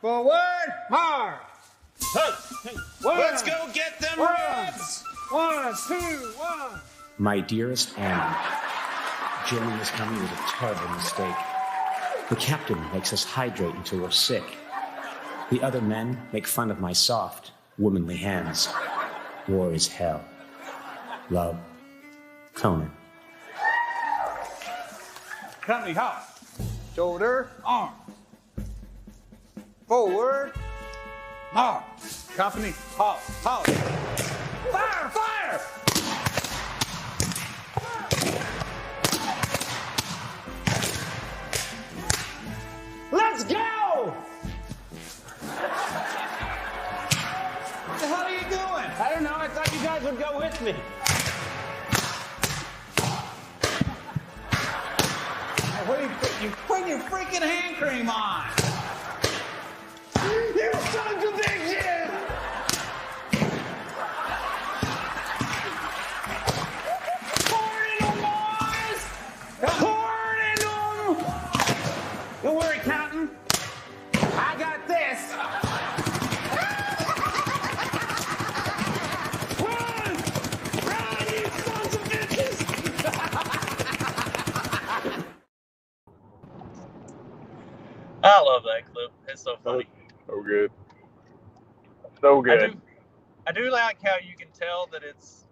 Forward, march. Let's go get them Reds! 1, 2, 1. My dearest Annie, Jimmy is coming with a terrible mistake. The captain makes us hydrate until we're sick. The other men make fun of my soft, womanly hands. War is hell. Love, Conan. Company halt. Shoulder, arm. Forward, march. Company halt, halt. Fire, fire! Let's go! What the hell are you doing? I don't know. I thought you guys would go with me. What are you putting your freaking hand cream on? You sons of bitches! Pour it in them, boys! Pour it in them! Don't worry, Captain. I got this. Run! Run, you sons of bitches! I love that clip. It's so funny. So good. So good. I do like how you can tell that it's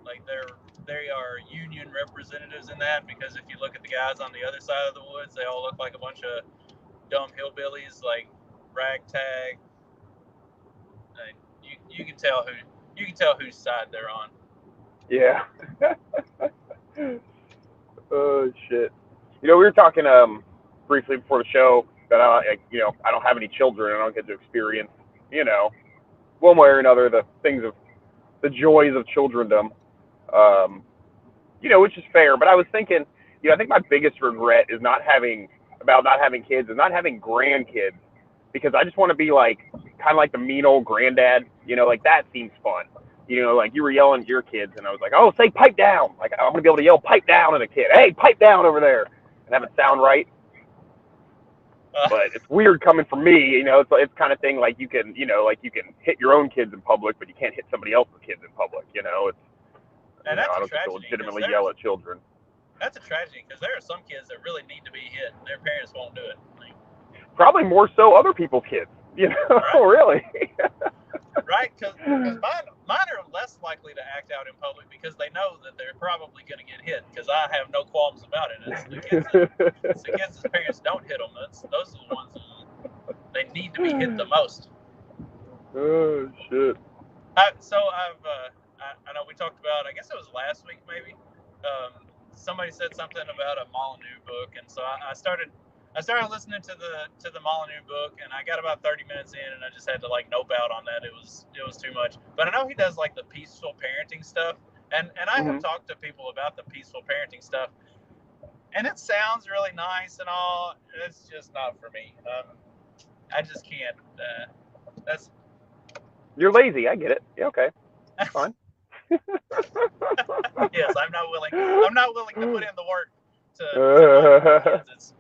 like they are union representatives in that, because if you look at the guys on the other side of the woods, they all look like a bunch of dumb hillbillies, like ragtag. You can tell whose side they're on. Yeah. Oh shit. You know, we were talking briefly before the show that I don't have any children. I don't get to experience, one way or another, the joys of childrendom. Which is fair. But I was thinking, I think my biggest regret is not having kids, is not having grandkids, because I just want to be kind of like the mean old granddad. Like that seems fun. Like you were yelling at your kids, and I was like, oh, say pipe down. Like I'm gonna be able to yell pipe down at a kid. Hey, pipe down over there, and have it sound right. But it's weird coming from me, it's kind of thing like you can hit your own kids in public, but you can't hit somebody else's kids in public, And that's I a don't get to tragedy, legitimately yell at children. That's a tragedy, because there are some kids that really need to be hit, and their parents won't do it. Probably more so other people's kids, Right. Really. Right, because mine are less likely to act out in public because they know that they're probably going to get hit, because I have no qualms about it. It's the kids' parents don't hit them. Those are the ones that they need to be hit the most. Oh, shit. I know we talked about, I guess it was last week maybe, somebody said something about a Molyneux book, and so I started listening to the Molyneux book, and I got about 30 minutes in, and I just had to nope out on that. It was too much. But I know he does the peaceful parenting stuff, and I have talked to people about the peaceful parenting stuff, and it sounds really nice and all. It's just not for me. I just can't. You're lazy. I get it. Yeah, okay. That's fine. Yes, I'm not willing to put in the work to kids.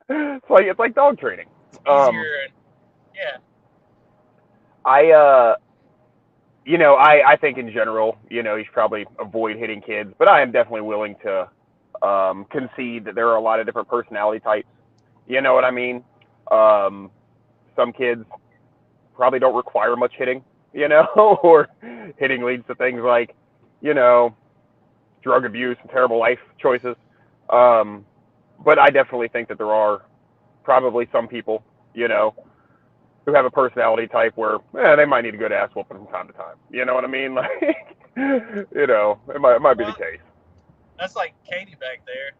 It's like dog training. Easier, yeah. I think in general, you should probably avoid hitting kids, but I am definitely willing to concede that there are a lot of different personality types. You know what I mean? Some kids probably don't require much hitting, or hitting leads to things like, drug abuse and terrible life choices. But I definitely think that there are probably some people, who have a personality type where they might need a good ass whooping from time to time. You know what I mean? It might be the case. That's like Katie back there.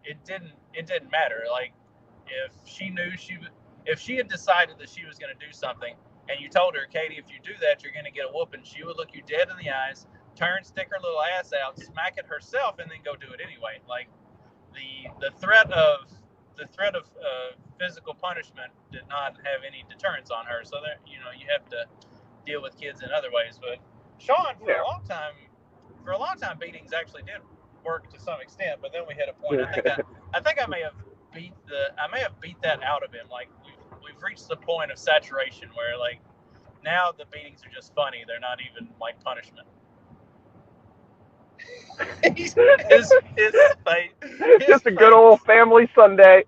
It didn't matter. Like if she had decided that she was going to do something, and you told her, Katie, if you do that, you're going to get a whooping, she would look you dead in the eyes, turn, stick her little ass out, smack it herself, and then go do it anyway. Like the threat of physical punishment did not have any deterrence on her. So that you have to deal with kids in other ways. But Sean, for a long time, beatings actually did work to some extent. But then we hit a point. I think I may have beat that out of him. Like we've we've reached the point of saturation where like now the beatings are just funny. They're not even like punishment. his face. Just a good old family Sunday.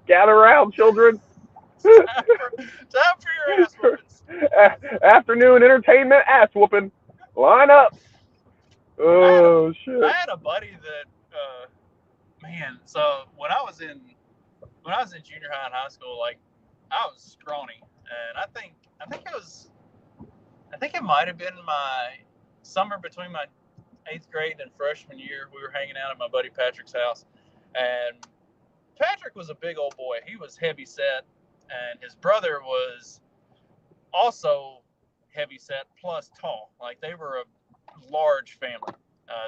Gather around, children. Time for your ass whoopings. Afternoon entertainment ass whooping. Line up. Oh shit. I had a buddy that man, so when I was in junior high and high school, like I was scrawny, and I think it might have been my summer between my 8th grade and freshman year. We were hanging out at my buddy Patrick's house, and Patrick was a big old boy. He was heavy set, and his brother was also heavy set plus tall. Like they were a large family.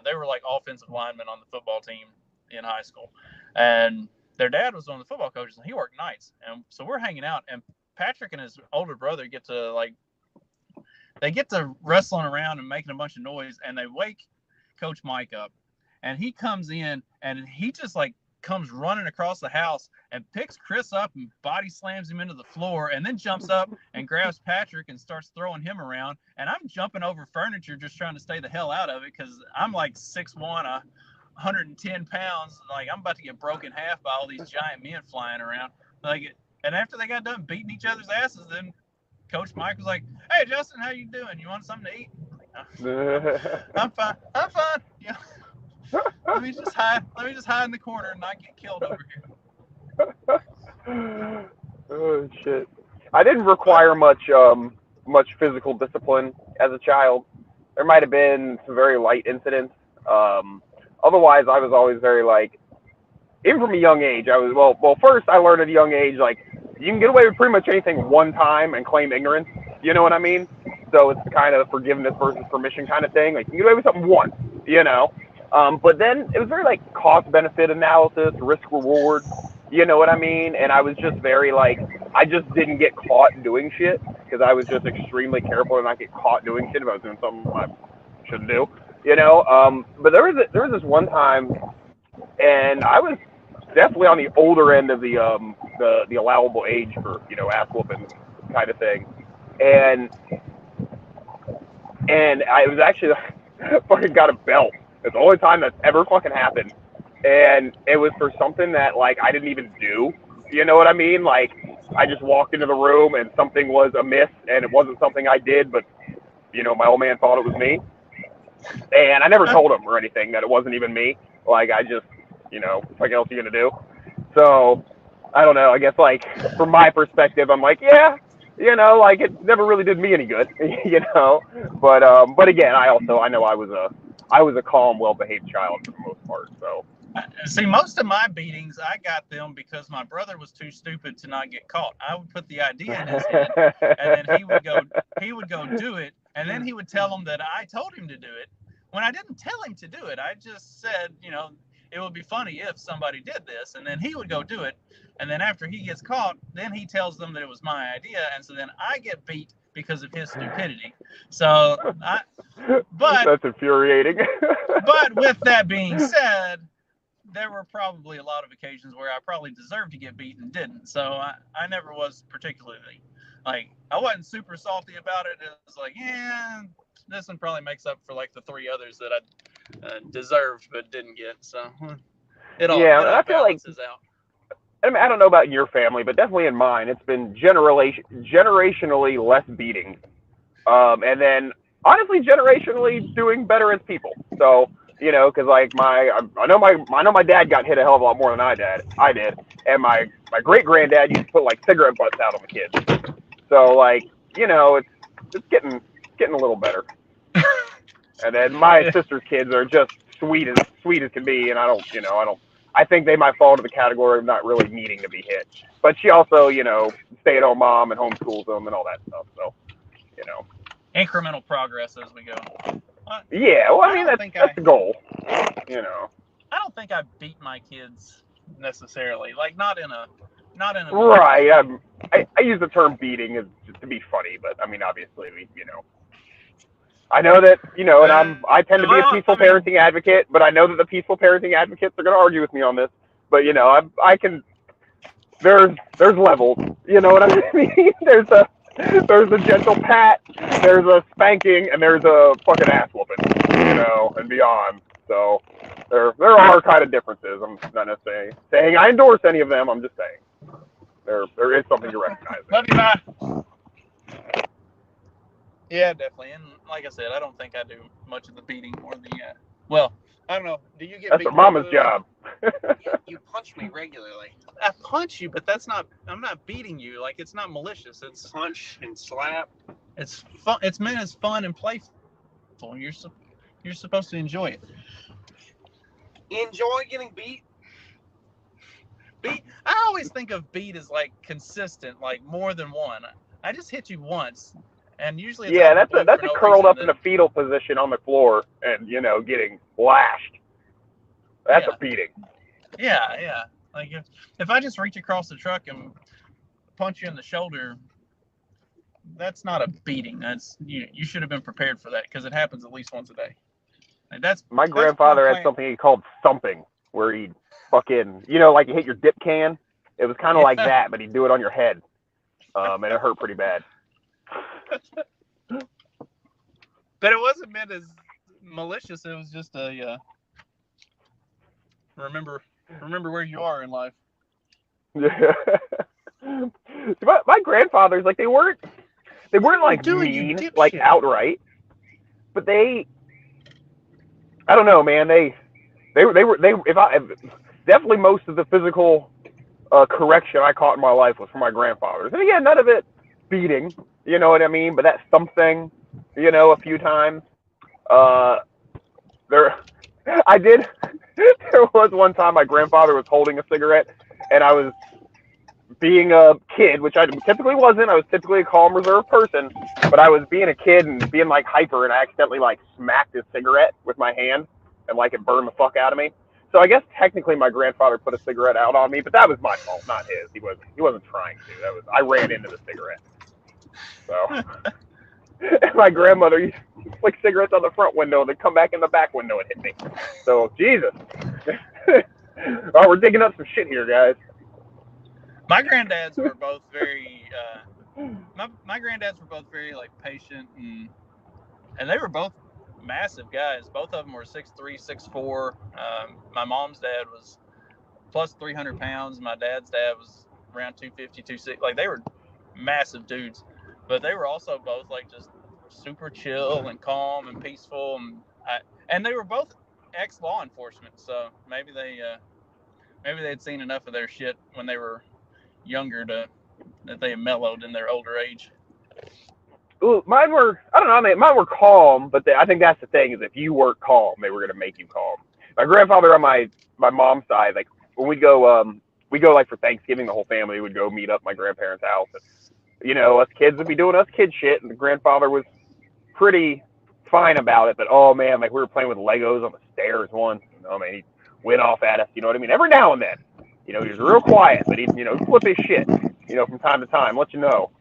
They were like offensive linemen on the football team in high school, and their dad was one of the football coaches, and he worked nights. And so we're hanging out, and Patrick and his older brother get to wrestling around and making a bunch of noise, and they wake Coach Mike up, and he comes in, and he just like comes running across the house and picks Chris up and body slams him into the floor, and then jumps up and grabs Patrick and starts throwing him around. And I'm jumping over furniture just trying to stay the hell out of it because I'm like 6'1", 110 pounds. Like I'm about to get broken in half by all these giant men flying around. Like, and after they got done beating each other's asses, then Coach Mike was like, "Hey Justin, how you doing? You want something to eat?" I'm fine. Yeah. Let me just hide in the corner and not get killed over here. Oh shit! I didn't require much physical discipline as a child. There might have been some very light incidents. Otherwise, I was always very like, even from a young age, I was well. First, I learned at a young age like you can get away with pretty much anything one time and claim ignorance. You know what I mean? So it's kind of forgiveness versus permission kind of thing. Like you can get away with something once, you know. But then it was very like cost-benefit analysis, risk-reward, you know what I mean? And I was just very like, I just didn't get caught doing shit because I was just extremely careful to not get caught doing shit if I was doing something I shouldn't do, you know? But there was this one time, and I was definitely on the older end of the allowable age for, you know, ass whooping kind of thing, and I was actually fucking got a belt. It's the only time that's ever fucking happened. And it was for something that, like, I didn't even do. You know what I mean? Like, I just walked into the room and something was amiss and it wasn't something I did, but, you know, my old man thought it was me. And I never told him or anything that it wasn't even me. Like, I just, you know, what else are you going to do? So, I don't know. I guess, like, from my perspective, I'm like, yeah, you know, like, it never really did me any good, you know? But again, I know I was a calm, well-behaved child for the most part. So, see, most of my beatings, I got them because my brother was too stupid to not get caught. I would put the idea in his head, and then he would go do it, and then he would tell him that I told him to do it. When I didn't tell him to do it, I just said, you know, it would be funny if somebody did this, and then he would go do it, and then after he gets caught, then he tells them that it was my idea, and so then I get beat because of his stupidity. So, but that's infuriating. But with that being said, there were probably a lot of occasions where I probably deserved to get beat and didn't. So I never was particularly, like, I wasn't super salty about it. It was like, yeah, this one probably makes up for, like, the 3 others that I deserved but didn't get. So it all balances out. I mean, I don't know about your family, but definitely in mine, it's been generationally less beating. And then, honestly, generationally doing better as people. So, you know, because like I know my dad got hit a hell of a lot more than I did, and my great granddad used to put like cigarette butts out on the kids. So like, you know, it's getting a little better. And then my sister's kids are just sweet as can be, and I think they might fall into the category of not really needing to be hit. But she also, you know, stay-at-home mom and homeschools them and all that stuff. So, you know, incremental progress as we go. Yeah, well, I mean, that's the goal, you know. I don't think I beat my kids necessarily, like not in a. Right. I use the term beating as just to be funny, but I mean, obviously, you know, I know that, you know, and I tend to be a peaceful parenting advocate, but I know that the peaceful parenting advocates are going to argue with me on this. But you know, I can there's levels. You know what I mean? There's a gentle pat, there's a spanking, and there's a fucking ass whooping. You know, and beyond. So there are kind of differences. I'm not necessarily saying I endorse any of them. I'm just saying there is something to recognize. Love you, bye. Yeah, definitely. And like I said, I don't think I do much of the beating or the. Well, I don't know. Do you get? That's beat mama's regularly? job. Yeah, you punch me regularly. I punch you, but that's not. I'm not beating you. Like it's not malicious. It's Punch and slap. it's fun. It's meant as fun and playful. You're supposed to enjoy it. Enjoy getting beat. Beat. I always think of beat as like consistent, like more than one. I just hit you once, and usually it's Yeah, that's a no curled reason, up in a fetal position on the floor and getting lashed. That's a beating. Yeah. Like if I just reach across the truck and punch you in the shoulder, that's not a beating. That's you should have been prepared for that because it happens at least once a day. Like my grandfather had something he called thumping, where he'd fucking like you hit your dip can. It was kind of like that, but he'd do it on your head, and it hurt pretty bad. But it wasn't meant as malicious. It was just a remember where you are in life. Yeah. My grandfathers, like they weren't like mean, like outright, but I don't know, man. They definitely most of the physical correction I caught in my life was from my grandfathers, and again, none of it beating, you know what I mean? But that something, a few times. There was one time my grandfather was holding a cigarette, and I was being a kid, which I typically wasn't. I was typically a calm, reserved person, but I was being a kid and being like hyper, and I accidentally like smacked his cigarette with my hand, and like it burned the fuck out of me. So I guess technically my grandfather put a cigarette out on me, but that was my fault, not his. He wasn't trying to. I ran into the cigarette. So and my grandmother used to flick cigarettes on the front window and then come back in the back window and hit me. So Jesus. Oh, we're digging up some shit here, guys. My granddads were both very my granddads were both very like patient and they were both massive guys. Both of them were 6'3", 6'4". My mom's dad was plus 300 pounds. My dad's dad was around 250, 260. Like they were massive dudes, but they were also both like just super chill and calm and peaceful. And they were both ex-law enforcement, so maybe they'd seen enough of their shit when they were younger that they mellowed in their older age. Ooh, mine were calm, but I think that's the thing is if you weren't calm, they were gonna make you calm. My grandfather on my mom's side, like when we go like for Thanksgiving, the whole family would go meet up at my grandparents' house. And, us kids would be doing us kid shit, and the grandfather was pretty fine about it. But oh man, like we were playing with Legos on the stairs once. Oh man, he went off at us. You know what I mean? Every now and then, he was real quiet, but he'd flip his shit, from time to time, let you know.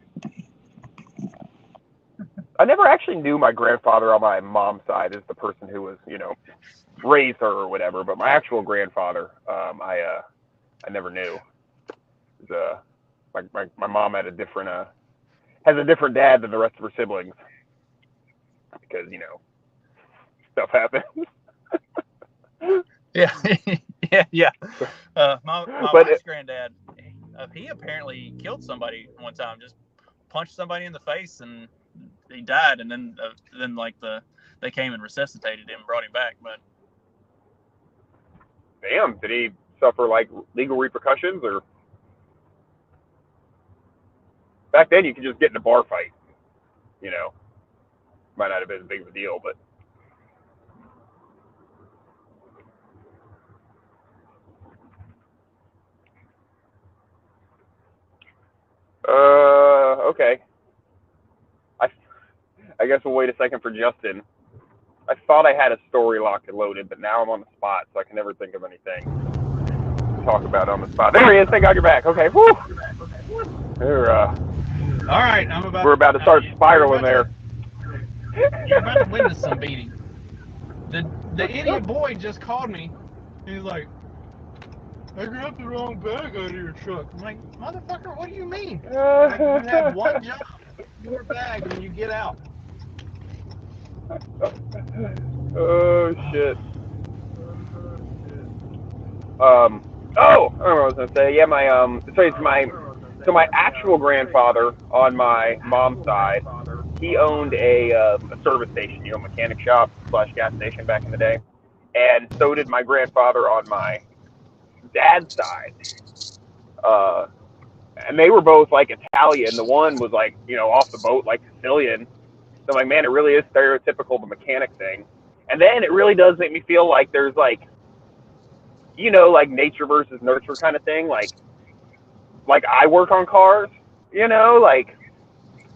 I never actually knew my grandfather on my mom's side as the person who was, raised her or whatever. But my actual grandfather, I never knew. My mom had has a different dad than the rest of her siblings because stuff happens. Yeah. My wife's granddad, he apparently killed somebody one time. Just punched somebody in the face and he died. And then they came and resuscitated him, and brought him back. But damn, did he suffer like legal repercussions or? Back then, you could just get in a bar fight. Might not have been as big of a deal, but. Okay. I guess we'll wait a second for Justin. I thought I had a story locked and loaded, but now I'm on the spot, so I can never think of anything to talk about on the spot. There he is. Thank God you're back. Okay. Woo. All right, we're about to start spiraling there. You're about to witness some beating. The idiot boy just called me. He's like, I grabbed the wrong bag out of your truck. I'm like, motherfucker, what do you mean? Like, you have one job, your bag, and you get out. Oh shit. Oh, I don't know what I was gonna say. Yeah, so my actual grandfather on my mom's side, he owned a service station, mechanic shop slash gas station back in the day, and so did my grandfather on my dad's side. Uh, and they were both like Italian. The one was like, off the boat like Sicilian. So I'm like, man, it really is stereotypical the mechanic thing. And then it really does make me feel like there's like, like nature versus nurture kind of thing. Like I work on cars, like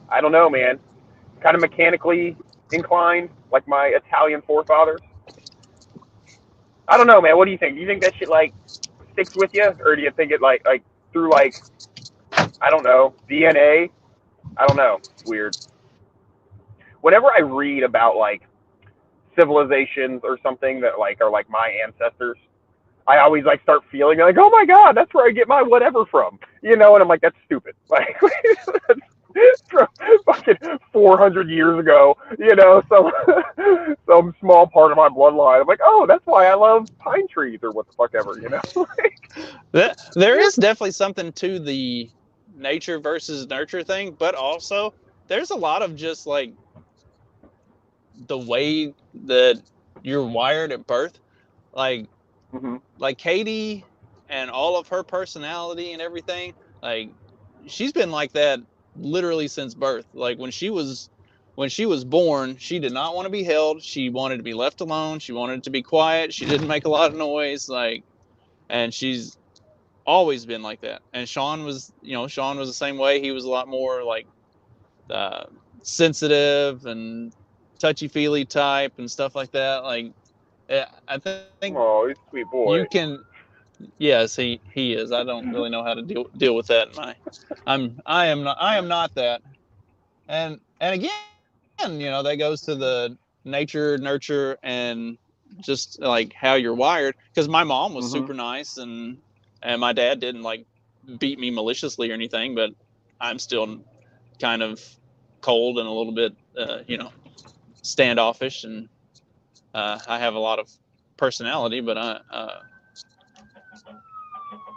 I don't know, man. Kind of mechanically inclined, like my Italian forefathers. I don't know, man. What do you think? Do you think that shit like sticks with you, or do you think it like through like I don't know DNA? I don't know. It's weird. Whenever I read about like civilizations or something that like are like my ancestors, I always like start feeling like, oh my god, that's where I get my whatever from, and I'm like, that's stupid. Like from fucking 400 years ago, some small part of my bloodline. I'm like, oh, that's why I love pine trees or what the fuck ever, There is definitely something to the nature versus nurture thing, but also there's a lot of just like the way that you're wired at birth, like like Katie and all of her personality and everything, like she's been like that literally since birth. Like when she was born, she did not want to be held. She wanted to be left alone. She wanted to be quiet. She didn't make a lot of noise, and she's always been like that. And Sean was the same way. He was a lot more like sensitive and touchy-feely type and stuff like that. Like I think oh, he's a sweet boy. you can. Yes, he is. I don't really know how to deal with that. I am not that. And again, that goes to the nature, nurture, and just like how you're wired. Because my mom was super nice, and my dad didn't like beat me maliciously or anything, but I'm still kind of cold and a little bit, standoffish, and I have a lot of personality, but I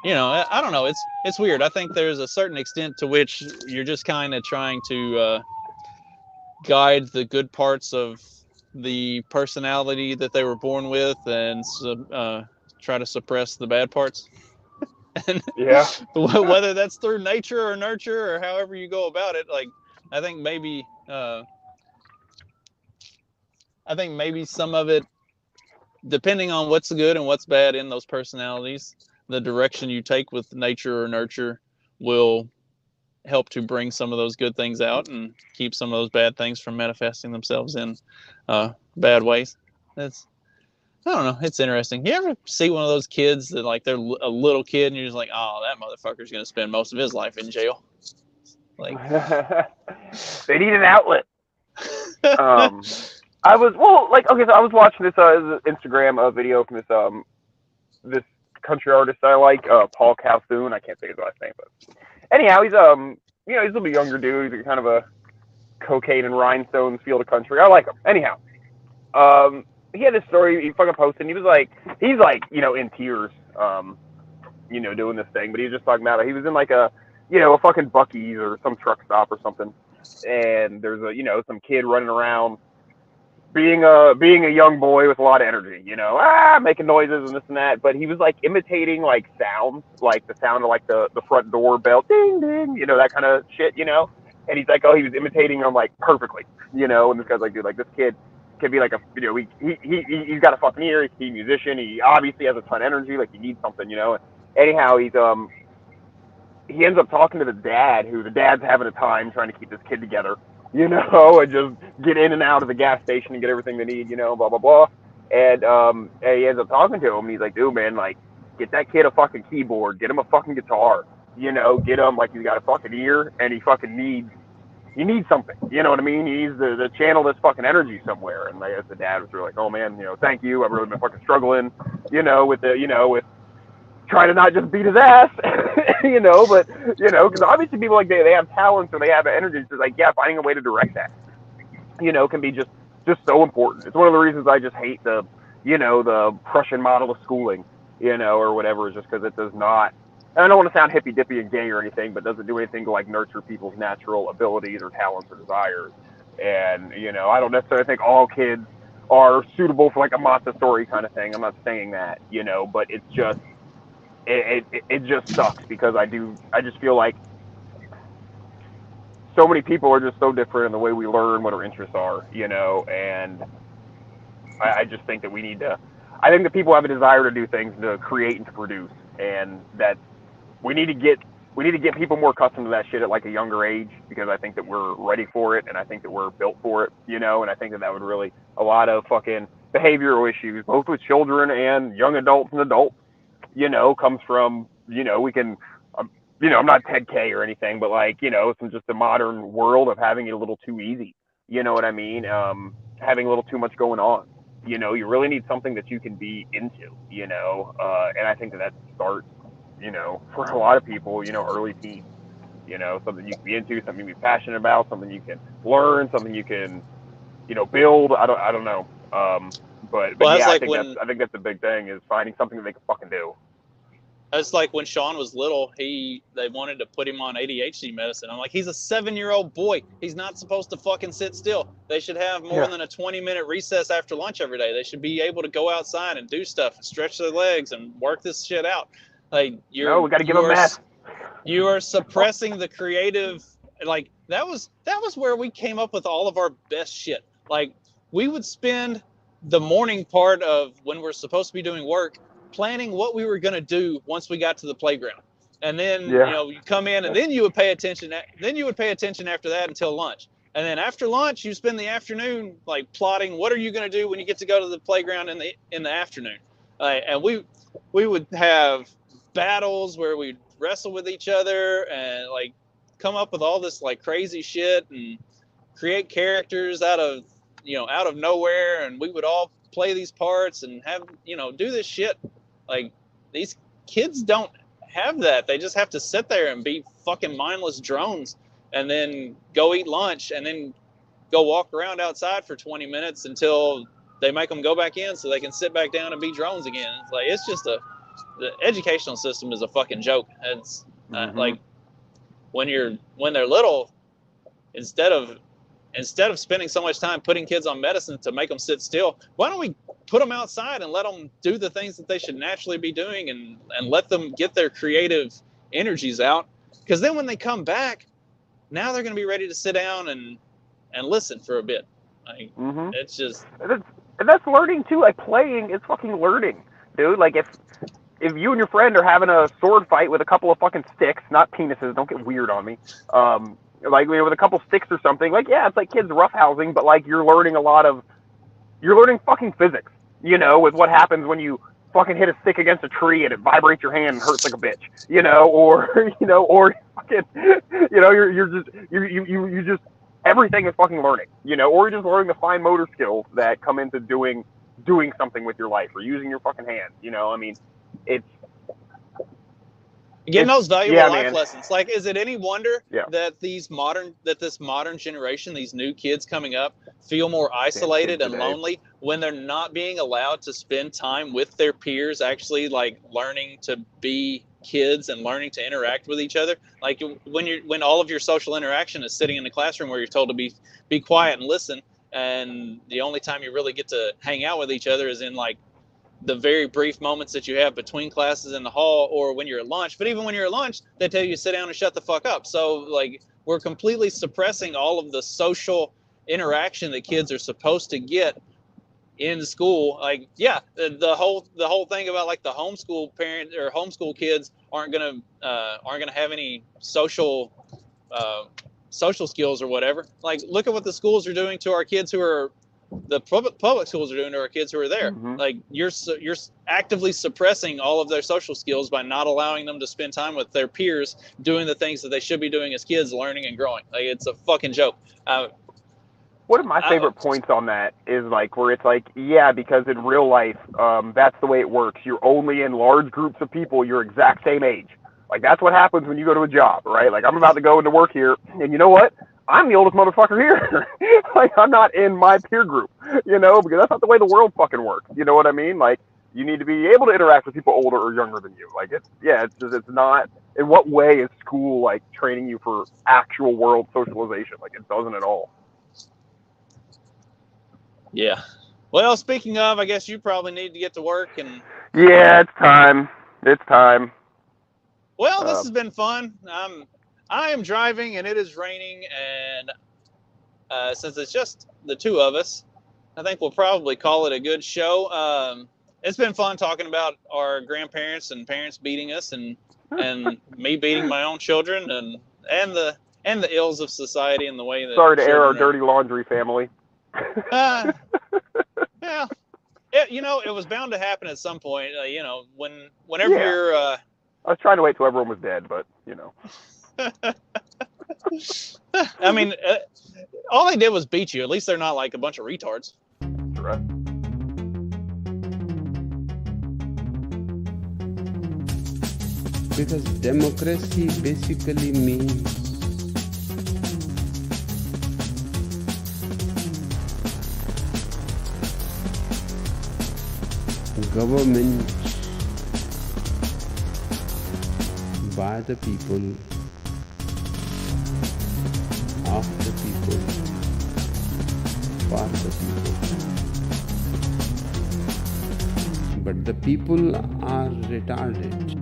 don't know. It's weird. I think there's a certain extent to which you're just kind of trying to guide the good parts of the personality that they were born with, and try to suppress the bad parts. And yeah. Whether that's through nature or nurture or however you go about it, like I think maybe some of it, depending on what's good and what's bad in those personalities, the direction you take with nature or nurture will help to bring some of those good things out and keep some of those bad things from manifesting themselves in bad ways. I don't know. It's interesting. You ever see one of those kids that like they're a little kid and you're just like, oh, that motherfucker's going to spend most of his life in jail. Like they need an outlet. I was watching this Instagram video from this country artist I like, Paul Calhoun. I can't say his last name, but anyhow, he's he's a little bit younger dude. He's kind of a cocaine and rhinestones field of country. I like him. Anyhow, he had this story he fucking posted. And he's like in tears, doing this thing. But he was just talking about it. He was in like a fucking Buc-ee's or some truck stop or something, and there's some kid running around, being a young boy with a lot of energy, making noises and this and that. But he was like imitating like sounds, like the sound of like the front door bell, ding ding, that kind of shit, And he's like, oh, he was imitating them like perfectly, And this guy's like, dude, like this kid could be like he's got a fucking ear. He's a musician. He obviously has a ton of energy. Like he needs something, And anyhow, he ends up talking to the dad, who the dad's having a time trying to keep this kid together, and just get in and out of the gas station and get everything they need, blah, blah, blah. And he ends up talking to him, and he's like, dude, man, like, get that kid a fucking keyboard, get him a fucking guitar, get him, like, he's got a fucking ear, and he needs something, you know what I mean? He needs to channel this fucking energy somewhere. And like, the dad was really like, oh man, thank you. I've really been fucking struggling, with try to not just beat his ass, but, because obviously people like they have talents or they have energy. So like, yeah, finding a way to direct that, can be just so important. It's one of the reasons I just hate the Prussian model of schooling, or whatever, is just because it does not, and I don't want to sound hippy dippy and gay or anything, but doesn't do anything to like nurture people's natural abilities or talents or desires. And, I don't necessarily think all kids are suitable for like a Montessori kind of thing. I'm not saying that, but it's just, it just sucks because I just feel like so many people are just so different in the way we learn, what our interests are, and I just think that I think that people have a desire to do things, to create and to produce, and that we need to get people more accustomed to that shit at like a younger age, because I think that we're ready for it, and I think that we're built for it, and I think that would really, a lot of fucking behavioral issues, both with children and young adults and adults, comes from, we can, I'm not Ted K or anything, but like, from just the modern world of having it a little too easy, you know what I mean? Having a little too much going on, you really need something that you can be into, and I think that starts, for a lot of people, early teens, something you can be into, something you can be passionate about, something you can learn, something you can, build. I don't know. But yeah, I think that's the big thing, is finding something that they can fucking do. It's like when Sean was little, they wanted to put him on ADHD medicine. I'm like, he's a 7-year-old boy. He's not supposed to fucking sit still. They should have more than a 20-minute recess after lunch every day. They should be able to go outside and do stuff and stretch their legs and work this shit out. Like, we got to give them math. You are suppressing the creative. Like, that was where we came up with all of our best shit. Like, we would spend the morning part of when we're supposed to be doing work planning what we were going to do once we got to the playground. And then, you come in, and then you would pay attention. Then you would pay attention after that until lunch. And then after lunch, you spend the afternoon like plotting what are you going to do when you get to go to the playground in the afternoon. And we would have battles where we'd wrestle with each other and like come up with all this like crazy shit and create characters out of nowhere. And we would all play these parts and have, do this shit. Like, these kids don't have that. They just have to sit there and be fucking mindless drones and then go eat lunch and then go walk around outside for 20 minutes until they make them go back in so they can sit back down and be drones again. It's like, it's just the educational system is a fucking joke. It's like when they're little, instead of spending so much time putting kids on medicine to make them sit still, why don't we put them outside and let them do the things that they should naturally be doing and let them get their creative energies out? Because then when they come back, now they're going to be ready to sit down and listen for a bit. Like, it's just... And that's learning too. Like, playing is fucking learning, dude. Like, if you and your friend are having a sword fight with a couple of fucking sticks, not penises, don't get weird on me, like, with a couple sticks or something, like, yeah, it's like kids roughhousing, but like you're learning fucking physics, with what happens when you fucking hit a stick against a tree and it vibrates your hand and hurts like a bitch, or fucking, you're just everything is fucking learning, or you're just learning the fine motor skills that come into doing something with your life or using your fucking hands, I mean, it's getting those valuable life lessons. Like, is it any wonder that this modern generation, these new kids coming up, feel more isolated and lonely when they're not being allowed to spend time with their peers, actually like learning to be kids and learning to interact with each other? Like, when all of your social interaction is sitting in the classroom where you're told to be quiet and listen, and the only time you really get to hang out with each other is in like the very brief moments that you have between classes in the hall or when you're at lunch. But even when you're at lunch, they tell you to sit down and shut the fuck up. So like, we're completely suppressing all of the social interaction that kids are supposed to get in school. Like, yeah, the whole thing about like the homeschool parent or homeschool kids aren't gonna have any social skills or whatever. Like, look at what the schools are doing to our kids who are the public schools are doing to our kids who are there. Like, you're actively suppressing all of their social skills by not allowing them to spend time with their peers doing the things that they should be doing as kids, learning and growing. Like, it's a fucking joke. One of my favorite points on that is like where it's like, yeah, because in real life, that's the way it works. You're only in large groups of people your exact same age. Like that's what happens when you go to a job, right? Like I'm about to go into work here, and you know what? I'm the oldest motherfucker here. Like I'm not in my peer group, because that's not the way the world fucking works. You know what I mean? Like you need to be able to interact with people older or younger than you. Like it's not. In what way is school like training you for actual world socialization? Like it doesn't at all. Yeah. Well, speaking of, I guess you probably need to get to work and. Yeah, it's time. It's time. Well, this has been fun. I am driving and it is raining, and since it's just the two of us, I think we'll probably call it a good show. It's been fun talking about our grandparents and parents beating us, and me beating my own children, and the ills of society and the way that. Sorry to air our dirty laundry, family. Yeah, it was bound to happen at some point. Whenever you're. I was trying to wait till everyone was dead, but I mean, all they did was beat you. At least they're not like a bunch of retards. Right. Because democracy basically means government by the people, of the people, for the people. But the people are retarded.